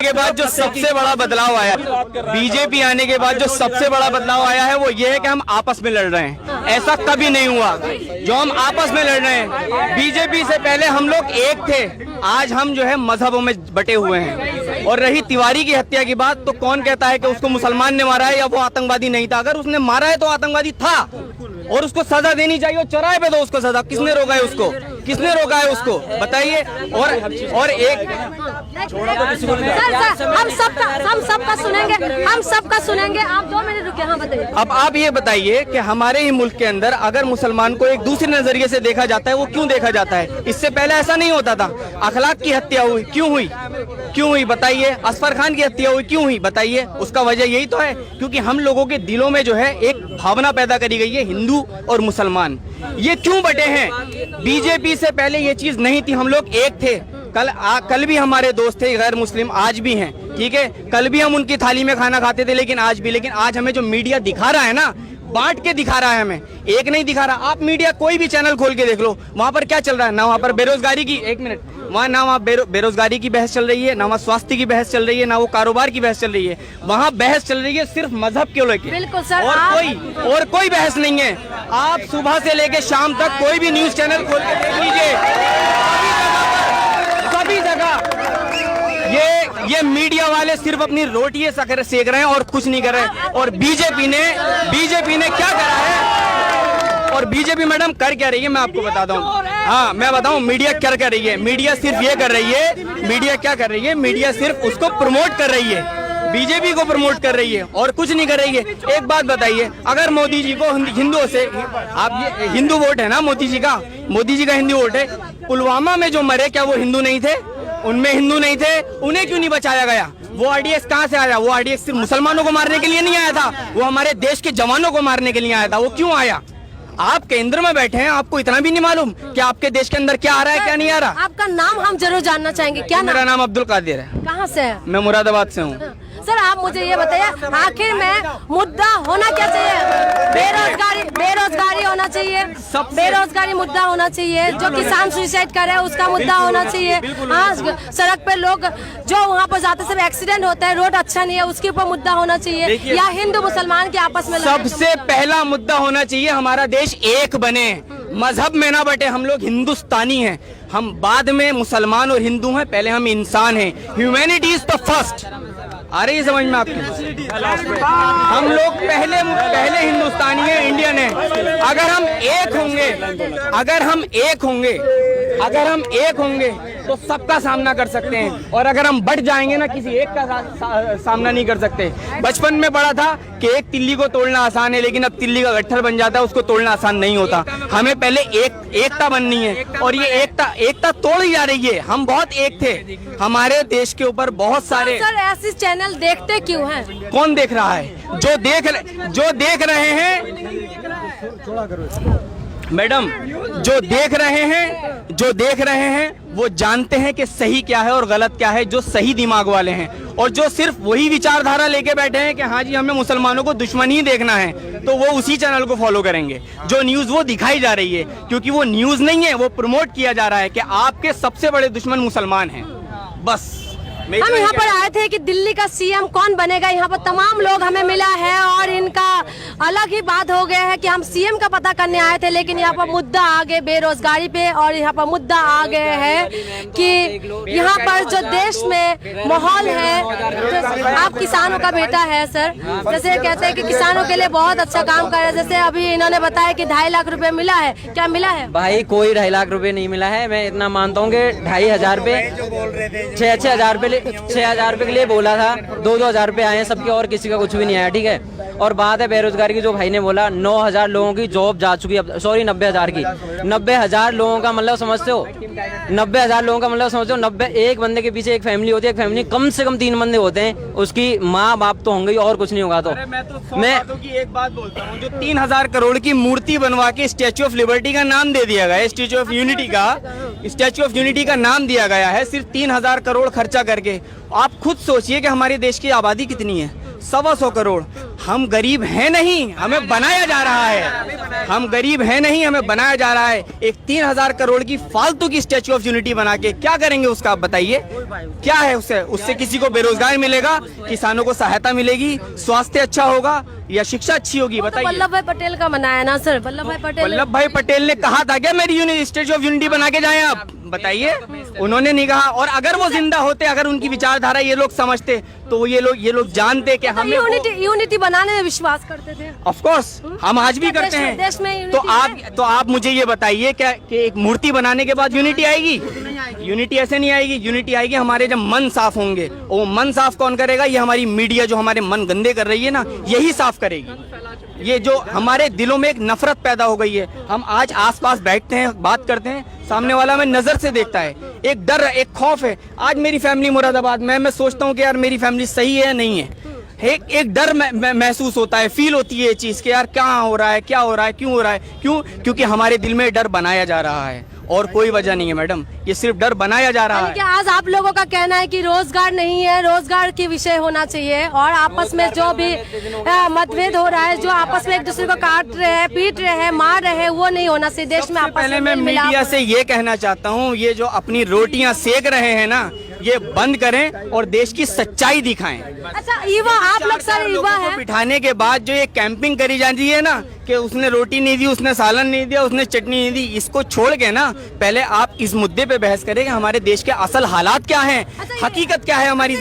के बाद जो सबसे बड़ा बदलाव आया, बीजेपी आने के बाद जो सबसे बड़ा बदलाव आया है वो ये है कि हम आपस में लड़ रहे हैं। ऐसा कभी नहीं हुआ जो हम आपस में लड़ रहे हैं। बीजेपी से पहले हम लोग एक थे, आज हम जो है मजहबों में बटे हुए हैं। और रही तिवारी की हत्या की बात, तो कौन कहता है कि उसको मुसलमान ने मारा है या वो आतंकवादी नहीं था? अगर उसने मारा है तो आतंकवादी था और उसको सजा देनी चाहिए। और चौराहे पे दो उसको सजा, किसने रोका है उसको? किसने रोका है उसको बताइए। और एक हम सबका सुनेंगे। आप 2 मिनट रुके। हाँ बताइए। अब आप ये बताइए कि हमारे ही मुल्क के अंदर अगर मुसलमान को एक दूसरे नजरिए से देखा जाता है, वो क्यों देखा जाता है? इससे पहले ऐसा नहीं होता था। अखलाक की हत्या हुई, क्यों हुई? क्यों हुई बताइए। असफर खान की हत्या हुई, क्यों हुई बताइए। उसका वजह यही तो है क्योंकि हम लोगों के दिलों में जो है एक भावना पैदा करी गई है, हिंदू और मुसलमान। ये क्यों बटे हैं? बीजेपी से पहले ये चीज नहीं थी, हम लोग एक थे। कल भी हमारे दोस्त थे गैर मुस्लिम, आज भी हैं, ठीक है। कल भी हम उनकी थाली में खाना खाते थे, लेकिन आज हमें जो मीडिया दिखा रहा है ना, बांट के दिखा रहा है, हमें एक नहीं दिखा रहा। आप मीडिया कोई भी चैनल खोल के देख लो, वहां पर क्या चल रहा है ना? वहां पर बेरोजगारी की, एक मिनट, वहाँ ना वहाँ बेरोजगारी की बहस चल रही है, ना वहाँ स्वास्थ्य की बहस चल रही है, ना वो कारोबार की बहस चल रही है। वहाँ बहस चल रही है सिर्फ मजहब के लेके। बिल्कुल सर। और कोई बहस नहीं है। आप सुबह से लेके शाम तक कोई भी न्यूज चैनल खोल के देख लीजिए, सभी जगह ये मीडिया वाले सिर्फ अपनी रोटियां सेक रहे हैं और कुछ नहीं कर रहे। और बीजेपी ने क्या करा है? और बीजेपी मैडम कर क्या रही है मैं आपको बताता हूँ। हाँ मैं बताऊँ मीडिया क्या कर रही है। मीडिया सिर्फ ये कर रही है, मीडिया क्या कर रही है? मीडिया सिर्फ उसको प्रमोट कर रही है, बीजेपी को प्रमोट कर रही है और कुछ नहीं कर रही है। एक बात बताइए, अगर मोदी जी को हिंदुओं से, आप ये हिंदू वोट है ना मोदी जी का हिंदू वोट है। पुलवामा में जो मरे, क्या वो हिंदू नहीं थे? उनमें हिंदू नहीं थे, उन्हें क्यों नहीं बचाया गया? वो आरडीएक्स कहाँ से आया? वो आरडीएक्स सिर्फ मुसलमानों को मारने के लिए नहीं आया था, वो हमारे देश के जवानों को मारने के लिए आया था। वो क्यों आया? आप केंद्र में बैठे हैं, आपको इतना भी नहीं मालूम कि आपके देश के अंदर क्या आ रहा है, क्या नहीं आ रहा? आपका नाम हम जरूर जानना चाहेंगे। क्या मेरा नाम अब्दुल कादिर है। कहाँ से है? मैं मुरादाबाद से हूँ। सर आप मुझे ये बताइए, आखिर में मुद्दा होना क्या चाहिए? बेरोजगारी होना चाहिए, बेरोजगारी मुद्दा होना चाहिए। जो किसान सुसाइड कर रहे हैं उसका मुद्दा होना चाहिए। हाँ, सड़क पे लोग जो वहाँ पर जाते सब एक्सीडेंट होता है, रोड अच्छा नहीं है, उसके ऊपर मुद्दा होना चाहिए। या हिंदू मुसलमान के आपस में सबसे पहला मुद्दा होना चाहिए हमारा देश एक बने, मजहब में ना बटे। हम लोग हिंदुस्तानी हैं, हम बाद में मुसलमान और हिंदू हैं, पहले हम इंसान हैं। Humanity is the first. आ रही है समझ में आपकी? हम लोग पहले हिंदुस्तानी है, इंडियन है। अगर हम एक होंगे तो सबका सामना कर सकते हैं। और अगर हम बढ़ जाएंगे ना, किसी एक का सामना नहीं कर सकते। बचपन में पढ़ा था कि एक तिल्ली को तोड़ना आसान है, लेकिन अब तिल्ली का गट्ठर बन जाता है, उसको तोड़ना आसान नहीं होता। हमें पहले एकता बननी है और ये एकता तोड़ी जा रही है। हम बहुत एक थे, हमारे देश के ऊपर बहुत सारे। सर ऐसे चैनल देखते क्यों हैं? कौन देख रहा है? जो देख रहे हैं मैडम, जो देख रहे हैं वो जानते हैं कि सही क्या है और गलत क्या है, जो सही दिमाग वाले हैं। और जो सिर्फ वही विचारधारा लेके बैठे हैं कि हाँ जी हमें मुसलमानों को दुश्मन ही देखना है, तो वो उसी चैनल को फॉलो करेंगे जो न्यूज वो दिखाई जा रही है। क्योंकि वो न्यूज नहीं है, वो प्रमोट किया जा रहा है कि आपके सबसे बड़े दुश्मन मुसलमान हैं। बस हम यहाँ पर आए थे कि दिल्ली का सीएम कौन बनेगा। यहाँ पर तमाम लोग हमें मिला है और इनका अलग ही बात हो गया है कि हम सीएम का पता करने आए थे, लेकिन यहाँ पर मुद्दा आ गए बेरोजगारी पे। और यहाँ पर मुद्दा आ गए है कि यहाँ पर जो देश में माहौल है, जो आप किसानों का बेटा है सर, जैसे कहते हैं कि किसानों के लिए बहुत अच्छा काम कर रहे हैं। जैसे अभी इन्होंने बताया कि 2.5 लाख रुपए मिला है, क्या मिला है? भाई कोई 2.5 लाख रुपए नहीं मिला है। मैं इतना मानता हूँ कि 2,500 रुपए 6,000 रुपए 6,000 रुपए के लिए बोला था, 2,000 रुपए आए हैं सबके और किसी का कुछ भी नहीं आया। ठीक है। और बात है बेरोजगारी की, जो भाई ने बोला 9,000 लोगों की जॉब जा चुकी है, सॉरी 90,000 की। 90,000 लोगों का मतलब समझते हो? 90,000 लोगों का मतलब समझते हो? 90 एक बंदे के पीछे एक फैमिली होती है, एक फैमिली कम से कम 3 बंदे होते हैं, उसकी माँ बाप तो होंगे और कुछ नहीं होगा। तो मैं एक बात बोलता हूँ, जो 3,000 करोड़ की मूर्ति बनवा के स्टैच्यू ऑफ लिबर्टी का नाम दे दिया गया है, स्टैच्यू ऑफ यूनिटी का नाम दिया गया है, सिर्फ 3,000 करोड़ खर्चा करके। आप खुद सोचिए कि हमारे देश की आबादी कितनी है, 125 करोड़। हम गरीब हैं नहीं, हमें बनाया जा रहा है। हम गरीब हैं नहीं, हमें बनाया जा रहा है एक 3000 करोड़ की फालतू की स्टैच्यू ऑफ यूनिटी बना के। क्या करेंगे उसका आप बताइए, क्या है उससे? उससे किसी को बेरोजगार मिलेगा, किसानों को सहायता मिलेगी, स्वास्थ्य अच्छा होगा या शिक्षा अच्छी होगी? बताइए। वल्लभ भाई पटेल का बनाया ना सर, वल्लभ भाई पटेल। वल्लभ भाई पटेल ने कहा था क्या मेरी स्टैच्यू ऑफ यूनिटी बना के जाएं आप? बताइए, उन्होंने नहीं कहा। और अगर वो जिंदा होते, अगर उनकी विचारधारा ये लोग समझते, तो ये लोग जानते कि हमें यूनिटी बनाने में विश्वास करते थे। ऑफ कोर्स हम आज भी करते हैं। देश में तो आप मुझे ये बताइए क्या कि एक मूर्ति बनाने के बाद यूनिटी आएगी? यूनिटी ऐसे नहीं आएगी। यूनिटी आएगी हमारे जब मन साफ होंगे। वो मन साफ कौन करेगा? ये हमारी मीडिया जो हमारे मन गंदे कर रही है ना, यही साफ करेगी। ये जो हमारे दिलों में एक नफरत पैदा हो गई है, हम आज आसपास बैठते हैं, बात करते हैं, सामने वाला हमें नजर से देखता है, एक डर, एक खौफ है। आज मेरी फैमिली मुरादाबाद में, मैं सोचता हूँ कि यार मेरी फैमिली सही है या नहीं है। एक डर महसूस होता है, फील होती है ये चीज कि यार क्या हो रहा है, क्या हो रहा है, क्यों हो रहा है? क्यों? क्योंकि हमारे दिल में डर बनाया जा रहा है और कोई वजह नहीं है मैडम, ये सिर्फ डर बनाया जा रहा है। क्या आज आप लोगों का कहना है कि रोजगार नहीं है, रोजगार के विषय होना चाहिए, और आपस में जो भी मतभेद हो रहा है, जो आपस में एक दूसरे को काट रहे हैं, पीट रहे हैं, मार रहे हैं, वो नहीं होना चाहिए देश में। आपस पहले मैं मीडिया से ये कहना चाहता हूँ, ये जो अपनी रोटियां सेक रहे हैं ना, ये बंद करें और देश की सच्चाई दिखाएं। अच्छा, युवा आप लोग सारे युवा को हैं। बिठाने के बाद जो ये कैंपिंग करी जाती है ना कि उसने रोटी नहीं दी, उसने सालन नहीं दिया, उसने चटनी नहीं दी, इसको छोड़ के ना पहले आप इस मुद्दे पे बहस करें कि हमारे देश के असल हालात क्या हैं, हकीकत क्या है हमारी